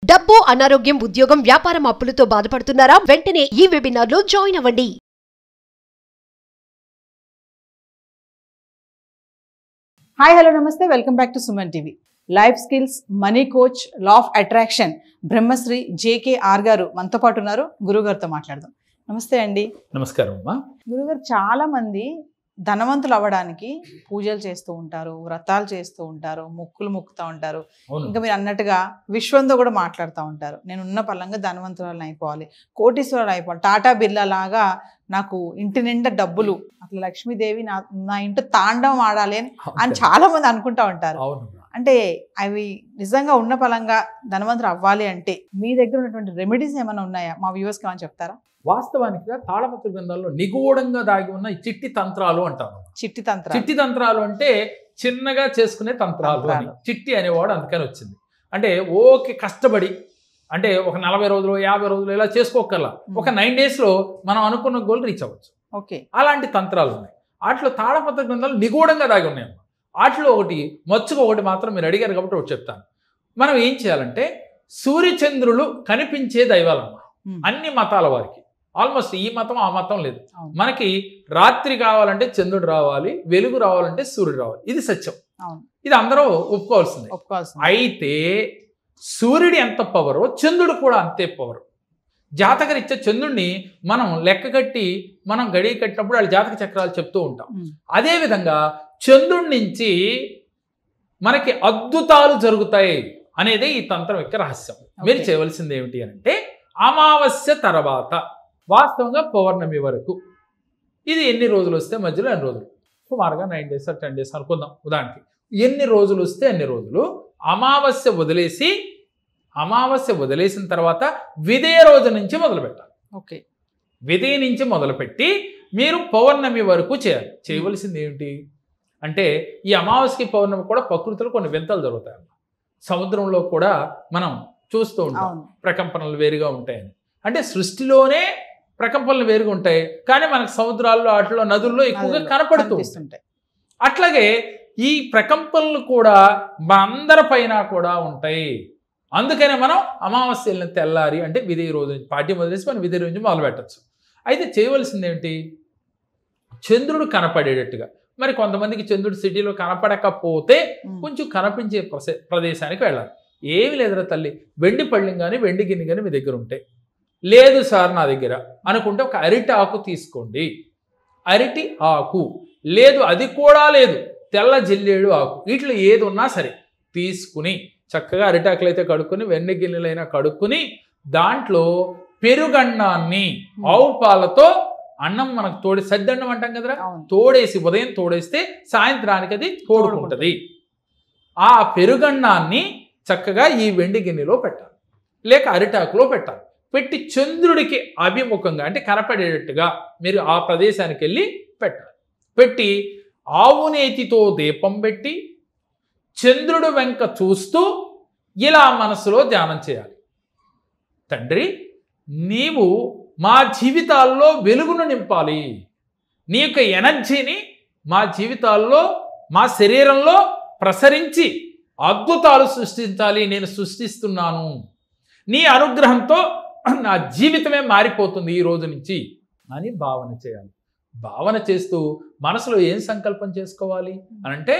డబ్బు, అనారోగ్యం, ఉద్యోగం, వ్యాపారం అప్పులతో బాధపడుతున్నారా? వెంటనే ఈ వెబినార్ లో జాయిన్ అవ్వండి. హాయ్ హలో నమస్తే, welcome back to Suman TV. Life skills, money coach, law of attraction Brahmashri JKR garu మనతో పాటు ఉన్నారు. గురుగారితో మాట్లాడదాం. నమస్తే అండి. నమస్కారం అమ్మా. గురుగారు, చాలా మంది ధనవంతులు అవ్వడానికి పూజలు చేస్తూ ఉంటారు, వ్రతాలు చేస్తూ ఉంటారు, మొక్కులు మొక్కుతూ ఉంటారు. ఇంకా మీరు అన్నట్టుగా విశ్వంతో కూడా మాట్లాడుతూ ఉంటారు. నేను ఉన్న పలంగా ధనవంతురాలను అయిపోవాలి, కోటీశ్వరులు అయిపోవాలి, టాటా బిర్లా లాగా నాకు ఇంటి నిండా డబ్బులు, అట్లా లక్ష్మీదేవి నా ఇంటి తాండవం ఆడాలి అని చాలా మంది అనుకుంటా ఉంటారు. అంటే అవి నిజంగా ఉన్న పలంగా ధనవంతులు అవ్వాలి అంటే మీ దగ్గర ఉన్నటువంటి రెమెడీస్ ఏమైనా ఉన్నాయా? మా వ్యూవర్స్కి ఏమైనా చెప్తారా? వాస్తవానికి తాళపత్ర గ్రంథాల్లో నిగూఢంగా దాగి ఉన్న ఈ చిట్టి తంత్రాలు అంటారు. చిట్టి తంత్రాలు అంటే చిన్నగా చేసుకునే తంత్రాలు అని చిట్టి అనేవాడు అందుకని వచ్చింది. అంటే ఓకే కష్టపడి అంటే ఒక 40 రోజులు 50 రోజులు ఇలా చేసుకోకల్లా ఒక 9 days మనం అనుకున్న గోల్ రీచ్ అవ్వచ్చు. ఓకే, అలాంటి తంత్రాలు ఉన్నాయి. వాటిలో తాళపత్ర గ్రంథాలు నిగూఢంగా దాగి ఉన్నాయి. వాటిలో ఒకటి మచ్చుకు ఒకటి మాత్రం మీరు అడిగారు కాబట్టి ఒకటి చెప్తాను. మనం ఏం చేయాలంటే సూర్యచంద్రులు కనిపించే దైవాలమ్మ అన్ని మతాల వారికి. ఆల్మోస్ట్ ఈ మతం ఆ మతం లేదు. మనకి రాత్రి కావాలంటే చంద్రుడు రావాలి, వెలుగు రావాలంటే సూర్యుడు రావాలి. ఇది సత్యం. ఇది అందరూ ఒప్పుకోవాల్సిందే. అయితే సూర్యుడు ఎంత పవరో చంద్రుడు కూడా అంతే పవర్. జాతకరీత్యా చంద్రుడిని మనం లెక్క కట్టి మనం గడియ కట్టినప్పుడు వాళ్ళ జాతక చక్రాలు చెప్తూ ఉంటాం. అదేవిధంగా చంద్రుడి నుంచి మనకి అద్భుతాలు జరుగుతాయి అనేది ఈ తంత్రం యొక్క రహస్యం. మీరు చేయవలసింది ఏమిటి అంటే అమావాస్య తర్వాత వాస్తవంగా పౌర్ణమి వరకు ఇది ఎన్ని రోజులు వస్తే మధ్యలో ఎన్ని రోజులు సుమారుగా 9 days 10 days అనుకుందాం ఉదాహరణకి. ఎన్ని రోజులు వస్తే అన్ని రోజులు అమావాస్య వదిలేసిన తర్వాత విదయ రోజు నుంచి మొదలు పెట్టాలి. ఓకే, విదయ నుంచి మొదలుపెట్టి మీరు పౌర్ణమి వరకు చేయాలి. చేయవలసింది ఏమిటి అంటే ఈ అమావాస్యకి పౌర్ణమి కూడా ప్రకృతిలో కొన్ని వింతలు జరుగుతాయి. సముద్రంలో కూడా మనం చూస్తూ ఉంటాం ప్రకంపనలు వేరుగా ఉంటాయని. అంటే సృష్టిలోనే ప్రకంపనలు వేరుగా ఉంటాయి, కానీ మనకు సముద్రాల్లో వాటిలో నదుల్లో ఎక్కువగా కనపడుతూ ఉంటాయి. అట్లాగే ఈ ప్రకంపనలు కూడా మనందరి పైన కూడా ఉంటాయి. అందుకనే మనం అమావాస్యలను తెల్లారి అంటే విదయ రోజు నుంచి పాఠ్యం వదిలేసి మనం విదయ రోజు మొదలు పెట్టచ్చు. అయితే చేయవలసింది ఏమిటి, చంద్రుడు కనపడేటట్టుగా. మరి కొంతమందికి చంద్రుడు సిటీలో కనపడకపోతే కొంచెం కనిపించే ప్రదేశానికి వెళ్ళాలి. ఏమి లేదురా తల్లి, వెండి పళ్ళెం కానీ వెండి గిన్నె కానీ మీ దగ్గర ఉంటే, లేదు సార్ నా దగ్గర అనుకుంటే ఒక అరటి ఆకు తీసుకోండి. అరటి ఆకు లేదు, అది కూడా లేదు, తెల్ల జిల్లేడు ఆకు, వీటిలో ఏది ఉన్నా సరే తీసుకుని చక్కగా అరిటాకులు అయితే కడుక్కుని వెండి గిన్నెలైనా కడుక్కుని దాంట్లో పెరుగన్నాన్ని ఆవు పాలతో అన్నం మనకు సద్దన్నం అంటాం కదరా, తోడేసి ఉదయం తోడేస్తే సాయంత్రానికి అది తోడుకుంటుంది. ఆ పెరుగన్నాన్ని చక్కగా ఈ వెండి గిన్నెలో పెట్టాలి, లేక అరిటాకులో పెట్టాలి. పెట్టి చంద్రుడికి అభిముఖంగా అంటే కనపడేటట్టుగా మీరు ఆ ప్రదేశానికి వెళ్ళి పెట్టాలి. పెట్టి ఆవు నేతితో దీపం పెట్టి చంద్రుడు వెంక చూస్తూ ఇలా మనసులో ధ్యానం చేయాలి. తండ్రి, నీవు మా జీవితాల్లో వెలుగును నింపాలి, నీ యొక్క ఎనర్జీని మా జీవితాల్లో మా శరీరంలో ప్రసరించి అద్భుతాలు సృష్టించాలి. నేను సృష్టిస్తున్నాను, నీ అనుగ్రహంతో నా జీవితమే మారిపోతుంది ఈ రోజు నుంచి అని భావన చేయాలి. భావన చేస్తూ మనసులో ఏం సంకల్పం చేసుకోవాలి అనంటే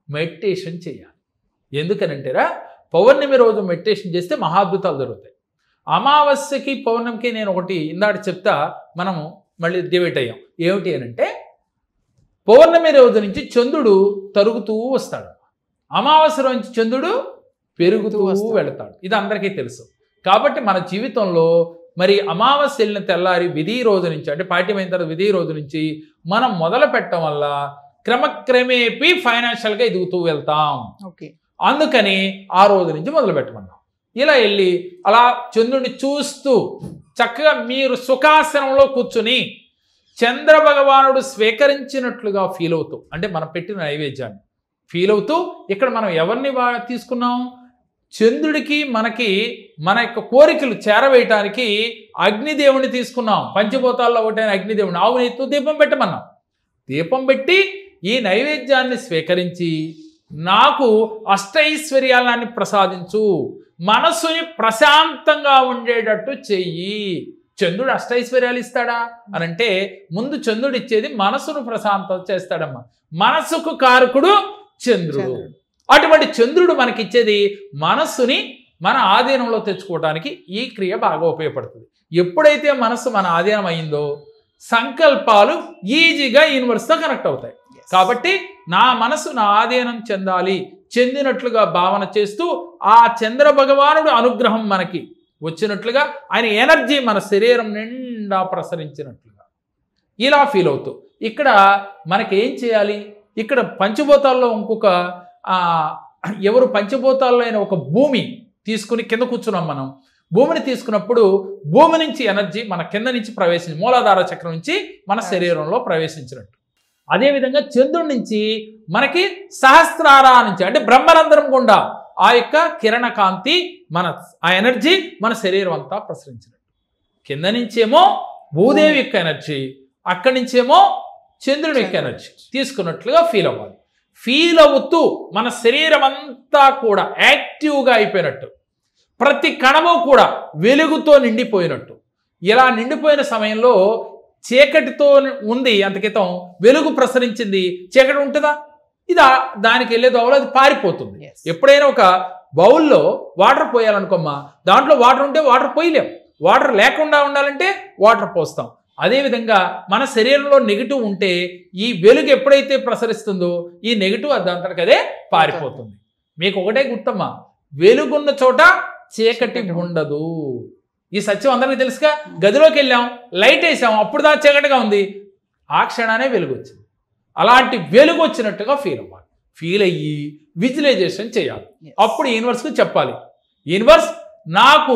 మెడిటేషన్ చేయాలి. ఎందుకనంటేరా పౌర్ణమి రోజు మెడిటేషన్ చేస్తే మహాద్భుతాలు జరుగుతాయి. అమావాస్యకి పౌర్ణమికి నేను ఒకటి ఇందాక చెప్తా, మనము మళ్ళీ డివైట్ అయ్యాం. ఏమిటి అనంటే పౌర్ణమి రోజు నుంచి చంద్రుడు తరుగుతూ వస్తాడు, అమావాస్య రోజు నుంచి చంద్రుడు పెరుగుతూ వెళతాడు. ఇది అందరికీ తెలుసు. కాబట్టి మన జీవితంలో మరి అమావాస్య వెళ్ళిన తెల్లారి విధి రోజు నుంచి అంటే పాఠ్యమైన తర్వాత విధి రోజు నుంచి మనం మొదలు పెట్టడం వల్ల క్రమక్రమేపీ ఫైనాన్షియల్గా ఎదుగుతూ వెళ్తాం. ఓకే, అందుకని ఆ రోజు నుంచి మొదలు పెట్టమన్నాం. ఇలా వెళ్ళి అలా చంద్రుడిని చూస్తూ చక్కగా మీరు సుఖాసనంలో కూర్చుని చంద్ర భగవానుడు స్వీకరించినట్లుగా ఫీల్ అవుతూ అంటే మనం పెట్టిన నైవేద్యాన్ని ఫీల్ అవుతూ ఇక్కడ మనం ఎవరిని తీసుకున్నాం, చంద్రుడికి మనకి మన యొక్క కోరికలు చేరవేయటానికి అగ్నిదేవుని తీసుకున్నాం. పంచభూతాల్లో ఒకటైన అగ్నిదేవుని ఆవు నెయ్యితో దీపం పెట్టమన్నాం. దీపం పెట్టి ఈ నైవేద్యాన్ని స్వీకరించి నాకు అష్టైశ్వర్యాలని ప్రసాదించు, మనస్సుని ప్రశాంతంగా ఉండేటట్టు చెయ్యి. చంద్రుడు అష్టైశ్వర్యాలు ఇస్తాడా అని అంటే ముందు చంద్రుడు ఇచ్చేది మనసును ప్రశాంతం చేస్తాడమ్మా. మనసుకు కారకుడు చంద్రుడు. అటువంటి చంద్రుడు మనకిచ్చేది మనస్సుని మన ఆధీనంలో తెచ్చుకోవడానికి ఈ క్రియ బాగా ఉపయోగపడుతుంది. ఎప్పుడైతే మనస్సు మన ఆధీనం అయిందో సంకల్పాలు ఈజీగా యూనివర్స్తో కనెక్ట్ అవుతాయి. కాబట్టి నా మనసు నా ఆధీనం చెందాలి, చెందినట్లుగా భావన చేస్తూ ఆ చంద్ర భగవానుడు అనుగ్రహం మనకి వచ్చినట్లుగా ఆయన ఎనర్జీ మన శరీరం నిండా ప్రసరించినట్లుగా ఇలా ఫీల్ అవుతూ ఇక్కడ మనకేం చేయాలి? ఇక్కడ పంచభూతాల్లో ఇంకొక ఎవరు పంచభూతాల్లో అయిన ఒక భూమి తీసుకుని కింద కూర్చున్నాం మనం. భూమిని తీసుకున్నప్పుడు భూమి నుంచి ఎనర్జీ మన కింద నుంచి ప్రవేశించి మూలాధార చక్రం నుంచి మన శరీరంలో ప్రవేశించినట్టు. అదేవిధంగా చంద్రుడి నుంచి మనకి సహస్రార నుంచి అంటే బ్రహ్మరంధ్రం గుండా ఆ యొక్క కిరణ కాంతి ఆ ఎనర్జీ మన శరీరం అంతా ప్రసరించినట్టు. కింద నుంచేమో భూదేవి యొక్క ఎనర్జీ, అక్కడి నుంచేమో చంద్రుడి యొక్క ఎనర్జీ తీసుకున్నట్లుగా ఫీల్ అవ్వాలి. ఫీల్ అవుతూ మన శరీరం అంతా కూడా యాక్టివ్గా అయిపోయినట్టు, ప్రతి కణము కూడా వెలుగుతో నిండిపోయినట్టు. ఇలా నిండిపోయిన సమయంలో చీకటితో ఉంది, అంతకితం వెలుగు ప్రసరించింది, చీకటి ఉంటుందా? ఇది దానికి వెళ్ళేది అవ్వదు, అది పారిపోతుంది. ఎప్పుడైనా ఒక బౌల్లో వాటర్ పోయాలనుకోమ్మా, దాంట్లో వాటర్ ఉంటే వాటర్ పోయలేం, వాటర్ లేకుండా ఉండాలంటే వాటర్ పోస్తాం. అదేవిధంగా మన శరీరంలో నెగిటివ్ ఉంటే ఈ వెలుగు ఎప్పుడైతే ప్రసరిస్తుందో ఈ నెగిటివ్ దాంతటికి అదే పారిపోతుంది. మీకు ఒకటే గుర్తమ్మా, వెలుగున్న చోట చీకటి ఉండదు. ఈ సత్యం అందరికీ తెలుసుగా. గదిలోకి వెళ్ళాం, లైట్ వేసాం, అప్పుడు దా చీకటిగా ఉంది, ఆ క్షణానే వెలుగు వచ్చింది. అలాంటి వెలుగు వచ్చినట్టుగా ఫీల్ అవ్వాలి. ఫీల్ అయ్యి విజువలైజేషన్ చేయాలి. అప్పుడు యూనివర్స్కి చెప్పాలి, యూనివర్స్ నాకు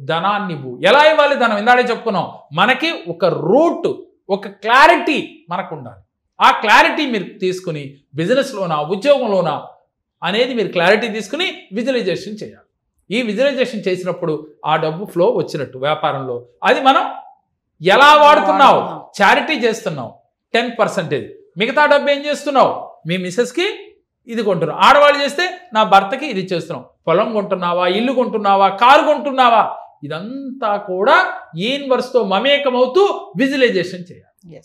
ధనాన్ని ఇవ్వు. ఎలా ఇవ్వాలి ధనం? ఇందాడే చెప్పుకున్నాం, మనకి ఒక రూట్, ఒక క్లారిటీ మనకు ఉండాలి. ఆ క్లారిటీ మీరు తీసుకుని బిజినెస్లోనా ఉద్యోగంలోనా అనేది మీరు క్లారిటీ తీసుకుని విజువలైజేషన్ చేయాలి. ఈ విజువలైజేషన్ చేసినప్పుడు ఆ డబ్బు ఫ్లో వచ్చినట్టు వ్యాపారంలో. అది మనం ఎలా వాడుతున్నావు? చారిటీ చేస్తున్నావు 10%, మిగతా డబ్బు ఏం చేస్తున్నావు? మీ మిస్సెస్కి ఇది కొంటున్నావు. ఆడవాళ్ళు చేస్తే నా భర్తకి ఇది చేస్తున్నావు. పొలం కొంటున్నావా, ఇల్లు కొంటున్నావా, కారు కొంటున్నావా, ఇదంతా కూడా యూనివర్స్తో మమేకమవుతూ విజువలైజేషన్ చేయాలి.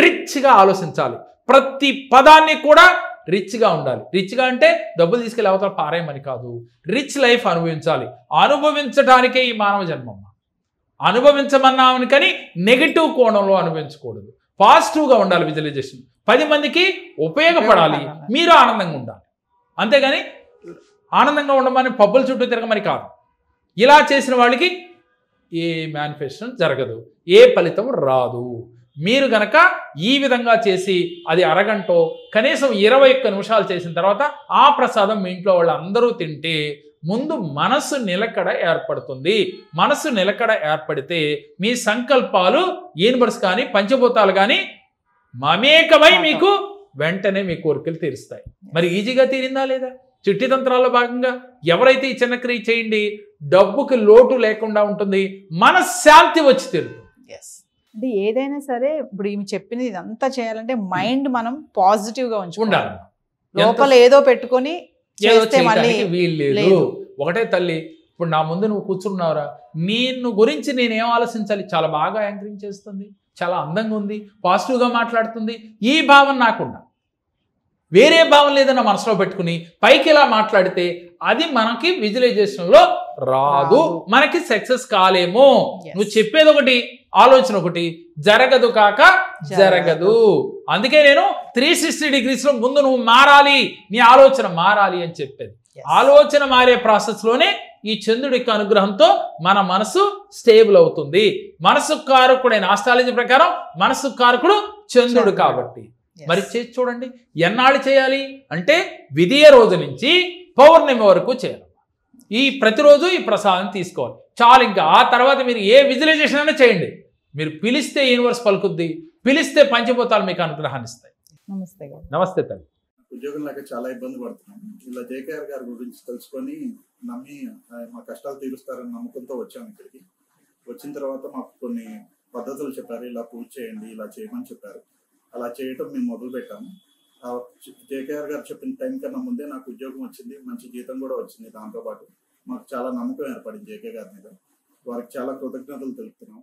రిచ్గా ఆలోచించాలి. ప్రతి పదాన్ని కూడా రిచ్గా ఉండాలి. రిచ్గా అంటే డబ్బులు తీసుకెళ్ళి అవతల పారేయమని కాదు, రిచ్ లైఫ్ అనుభవించాలి. అనుభవించడానికే ఈ మానవ జన్మమ్మ. అనుభవించమన్నామని కానీ నెగిటివ్ కోణంలో అనుభవించకూడదు. పాజిటివ్గా ఉండాలి విజువలైజేషన్. 10 మందికి ఉపయోగపడాలి, మీరు ఆనందంగా ఉండాలి. అంతేగాని ఆనందంగా ఉండమని పబ్బుల చుట్టూ తిరగమని కాదు. ఇలా చేసిన వాళ్ళకి ఏ మేనిఫెస్టేషన్ జరగదు, ఏ ఫలితం రాదు. మీరు గనక ఈ విధంగా చేసి అది అరగంటో కనీసం 21 నిమిషాలు చేసిన తర్వాత ఆ ప్రసాదం మీ ఇంట్లో వాళ్ళందరూ తింటే ముందు మనసు నిలకడ ఏర్పడుతుంది. మనసు నిలకడ ఏర్పడితే మీ సంకల్పాలు యూనివర్స్ కానీ పంచభూతాలు కానీ మమేకమై మీకు వెంటనే మీ కోరికలు తీరుస్తాయి. మరి ఈజీగా తీరిందా లేదా? చిట్టి తంత్రాల్లో భాగంగా ఎవరైతే ఈ చిన్న క్రియ చేయండి, డబ్బుకి లోటు లేకుండా ఉంటుంది, మనశ్శాంతి వచ్చి తీరుతుంది. అంటే ఏదైనా సరే ఇప్పుడు ఈమె చెప్పింది ఇదంతా చేయాలంటే మైండ్ మనం పాజిటివ్గా ఉండాలి. లోపల ఏదో పెట్టుకొని వీల్లేదు. ఒకటే తల్లి, ఇప్పుడు నా ముందు నువ్వు కూర్చున్నావురా, నిన్ను గురించి నేనేం ఆలోచించాలి? చాలా బాగా యాంకరింగ్ చేస్తుంది, చాలా అందంగా ఉంది, పాజిటివ్గా మాట్లాడుతుంది, ఈ భావన నాకుండా వేరే భావన లేదన్న మనసులో పెట్టుకుని పైకి ఇలా మాట్లాడితే అది మనకి విజువలైజేషన్లో రాదు, మనకి సక్సెస్ కాలేమో. నువ్వు చెప్పేది ఒకటి, ఆలోచన ఒకటి, జరగదు కాక జరగదు. అందుకే నేను 360 degreesలో ముందు నువ్వు మారాలి, నీ ఆలోచన మారాలి అని చెప్పేది. ఆలోచన మారే ప్రాసెస్లోనే ఈ చంద్రుడి యొక్క అనుగ్రహంతో మన మనసు స్టేబుల్ అవుతుంది. మనసు కారకుడైన ఆస్ట్రాలజీ ప్రకారం మనసు కారకుడు చంద్రుడు కాబట్టి మరి చేసి చూడండి. ఎన్నాళ్ళు చేయాలి అంటే విధియ రోజు నుంచి పౌర్ణమి వరకు చేయాలి. ఈ ప్రతిరోజు ఈ ప్రసాదం తీసుకోవాలి చాలు. ఇంకా ఆ తర్వాత మీరు ఏ విజువలైజేషన్ అయినా చేయండి. మీరు పిలిస్తే యూనివర్స్ పలుకుద్ది, పిలిస్తే పంచభూతాలు మీకు అనుగ్రహాన్ని ఇస్తాయి. నమస్తే. నమస్తే తల్లి. ఉద్యోగం లేక చాలా ఇబ్బంది పడుతున్నాం. ఇలా జేకేఆర్ గారి గురించి తెలుసుకొని నమ్మి మా కష్టాలు తీరుస్తారని నమ్మకంతో వచ్చాము ఇక్కడికి. వచ్చిన తర్వాత మాకు కొన్ని పద్ధతులు చెప్పారు, ఇలా పూజ చేయండి, ఇలా చేయమని చెప్పారు. అలా చేయటం మేము మొదలు పెట్టాము. జేకేఆర్ గారు చెప్పిన టైం కన్నా ముందే నాకు ఉద్యోగం వచ్చింది, మంచి జీతం కూడా వచ్చింది. దాంతోపాటు మాకు చాలా నమ్మకం ఏర్పడింది జేకే గారి మీద. వారికి చాలా కృతజ్ఞతలు తెలుపుతున్నాం.